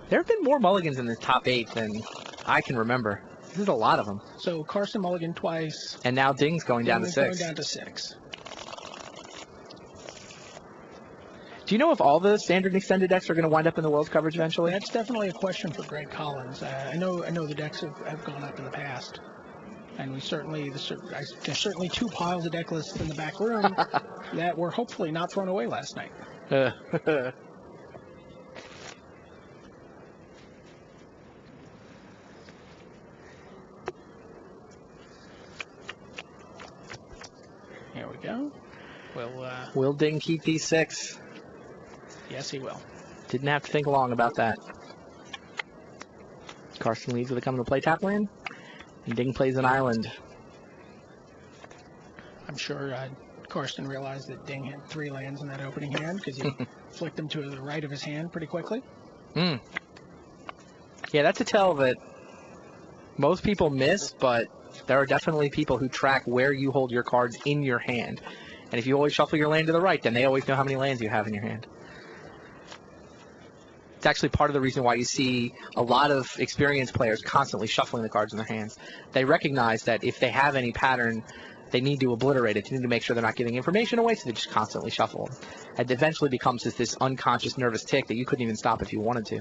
There have been more mulligans in the top 8 than I can remember. There's a lot of them. So Carson mulligan twice. And now Ding's going down to 6. Going down to 6. Do you know if all the standard and extended decks are going to wind up in the World's coverage eventually? That's definitely a question for Greg Collins. I know the decks have gone up in the past. And there's certainly 2 piles of deck lists in the back room that were hopefully not thrown away last night. Here we go. Will Ding keep these 6? Yes, he will. Didn't have to think long about that. Carson leads with a coming to play tap land, and Ding plays an island. I'm sure Carson realized that Ding had 3 lands in that opening hand because he flicked them to the right of his hand pretty quickly. Yeah, that's a tell that most people miss, but there are definitely people who track where you hold your cards in your hand. And if you always shuffle your land to the right, then they always know how many lands you have in your hand. It's actually part of the reason why you see a lot of experienced players constantly shuffling the cards in their hands. They recognize that if they have any pattern, they need to obliterate it. They need to make sure they're not giving information away, so they just constantly shuffle them. It eventually becomes this unconscious nervous tick that you couldn't even stop if you wanted to.